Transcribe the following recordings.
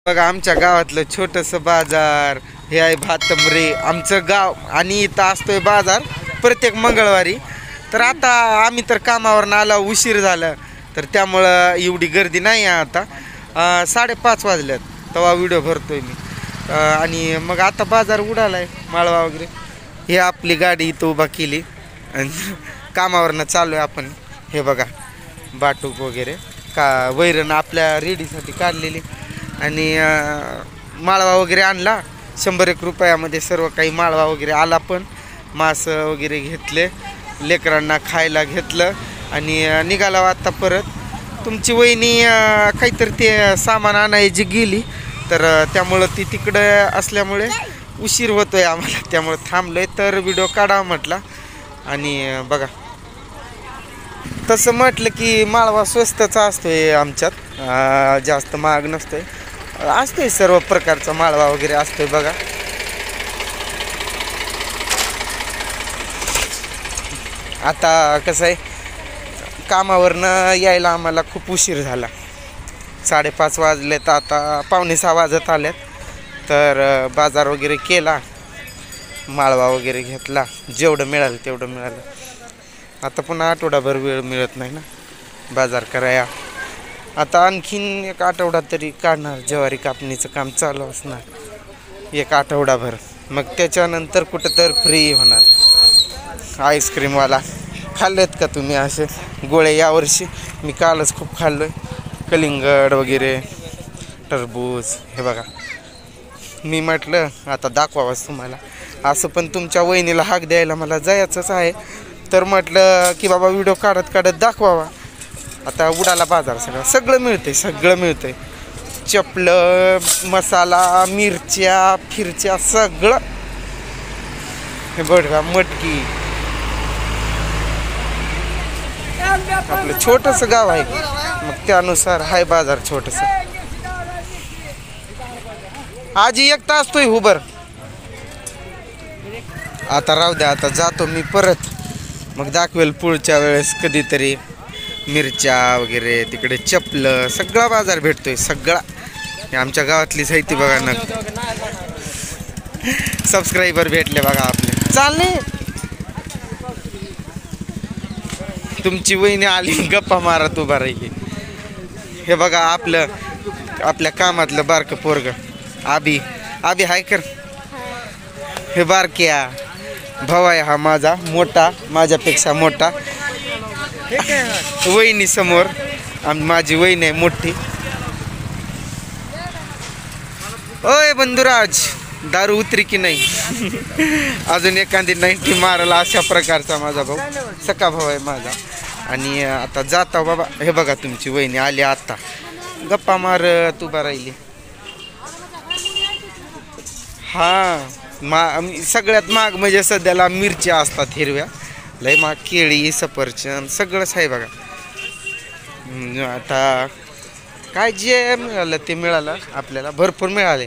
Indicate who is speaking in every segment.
Speaker 1: बघा आमच्या गावातलं छोटंसं बाजार हे आहे भातंबरे आमचं गाव आणि इथं असतोय बाजार प्रत्येक मंगळवारी. तर आता आम्ही तर कामावर आला उशीर झाला तर त्यामुळं एवढी गर्दी नाही आहे आता. 5:30 वाजल्यात तेव्हा व्हिडिओ भरतोय मी. आणि मग आता बाजार उडाला आहे माळवा वगैरे. हे आपली गाडी इथं उभा केली आणि कामावरनं चालू आहे आपण. हे बघा बाटूक वगैरे का वैरण आपल्या रेडीसाठी काढलेली आणि माळवा वगैरे आणला 100-1 रुपयामध्ये सर्व काही माळवा वगैरे आला. पण मांस वगैरे घेतले लेकरांना खायला घेतलं आणि निघाला आता परत. तुमची वहिनी काहीतरी ते सामान आणायची गेली तर त्यामुळं ती तिकडं असल्यामुळे उशीर होतोय आम्हाला त्यामुळे थांबलोय तर व्हिडिओ काढावा म्हटला. आणि बघा तसं म्हटलं की माळवा स्वस्तचा असतोय आमच्यात जास्त महाग नसतोय असतोय सर्व प्रकारचा माळवा वगैरे असतोय. बघा आता कसं आहे कामावरनं यायला आम्हाला खूप उशीर झाला. 5:30 वाजले तर आता 5:45 वाजत आल्यात. तर बाजार वगैरे केला माळवा वगैरे घेतला जेवढं मिळालं तेवढं मिळालं. आता पुन्हा आठवडाभर वेळ मिळत नाही ना बाजार कराया. आता आणखीन 1 आठवडा तरी काढणार. ज्वारी कापणीचं काम चालू असणार 1 आठवडाभर. मग त्याच्यानंतर कुठं तर फ्री होणार. आईस्क्रीमवाला खाल्लेत का तुम्ही असे गोळे यावर्षी? मी कालच खूप खाल्लो आहे. कलिंगड वगैरे टरबूज. हे बघा मी म्हटलं आता दाखवावंच तुम्हाला. असं पण तुमच्या वहिनीला हाक द्यायला मला जायचंच आहे तर म्हटलं की बाबा व्हिडिओ काढत काढत दाखवावा. आता उडाला बाजार सगळं मिळतंय. चपलं मसाला मिरच्या फिरच्या सगळं. हे बघा मटकी. आपलं छोटंसं गाव आहे मग त्यानुसार हाय बाजार छोटंसं. आजी 1 तास तोय उबर. आता राहू द्या आता जातो मी परत मग दाखवेल पुढच्या वेळेस कधीतरी. मिरच्या वगैरे तिकडे चपलं सगळा बाजार भेटतोय सगळा. आमच्या गावातलीच आहे ती बघा ना. सबस्क्रायबर भेटले बघा आपले. चालले तुमची वहिनी आली गप्पा मारत उभा राहिली. हे बघा आपल्या कामातलं बारकं पोरग आबी हाय कर. हे बारक्या भाऊ आहे हा माझा मोठा माझ्यापेक्षा मोठा. वहिनी समोर माझी वहिनी आहे मोठी. ओय बंधुराज दारू उतरी की नाही? अजून एखादी 90 मारला अशा प्रकारचा माझा भाऊ सका भाऊ आहे माझा. आणि आता जाता बाबा. हे बघा तुमची वहिनी आली आता गप्पा मारत उभा राहिली. सगळ्यात महाग म्हणजे सध्याला मिरच्या असतात हिरव्या लय महाग. केळी सफरचंद सगळंच आहे बघा. आता काय जे मिळालं ते मिळालं आपल्याला भरपूर मिळाले.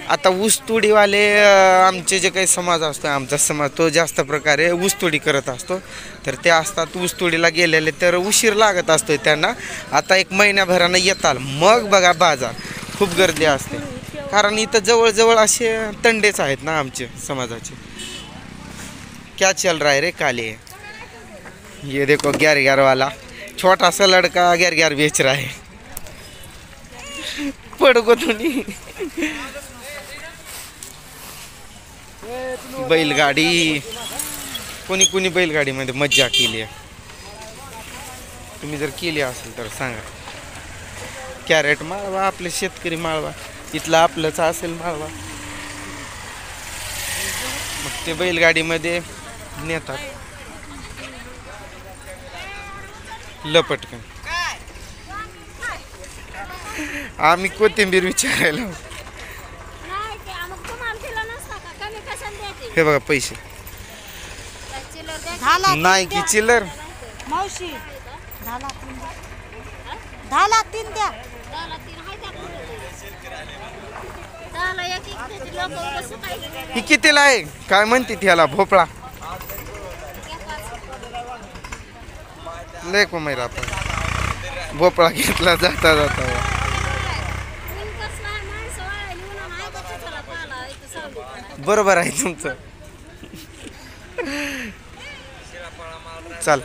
Speaker 1: आता ऊसतोडीवाले आमचे जे काही समाज असतो आमचा समाज तो जास्त प्रकारे ऊसतोडी करत असतो तर ते असतात ऊसतोडीला गेलेले तर उशीर लागत असतो त्यांना. आता 1 महिन्याभरानं येताल मग बघा बाजार खूप गर्दी असते कारण इथं जवळजवळ असे तंडेच आहेत ना आमचे समाजाचे. क्या चल रहा है रे काले? ये देखो 11 वाला छोटा सा लड़का 11 बेच रहा है. पडको तुम्ही. बैलगाडी कोणी बैलगाडीमध्ये मज्जा केली आहे. तुम्ही जर केली असेल तर सांगा. कॅरेट माळवा आपले शेतकरी माळवा इथला आपलंच असेल माळवा मग ते बैलगाडीमध्ये नेतात लपटकन. आम्ही कोथिंबीर विचारायला. हे बघा पैसे नाही की चिल्लर.
Speaker 2: मावशी 10 3 द्या.
Speaker 1: ही कितीला आहे काय म्हणते त्याला भोपळा लय को मैरा आपण भोपळा घेतला जाता जाता बरोबर आहे तुमचं. चाल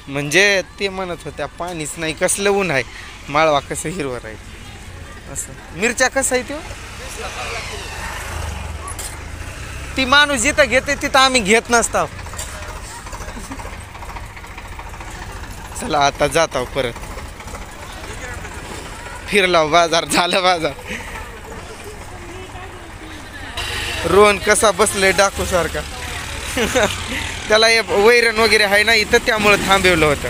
Speaker 1: म्हणजे ते म्हणत होत्या पाणीच नाही, कसलं ऊन आहे, माळवा कसं हिरवं राहील असं. मिरच्या कसं आहे तो, ती माणूस जिथं घेते तिथं आम्ही घेत नसतो. चला आता जात आहो परत, फिरला बाजार, झालं बाजार. रोहन कसा बसले डाकू सारखा. त्याला हे वैरण वगैरे आहे ना इथं, त्यामुळे थांबवलं होतं.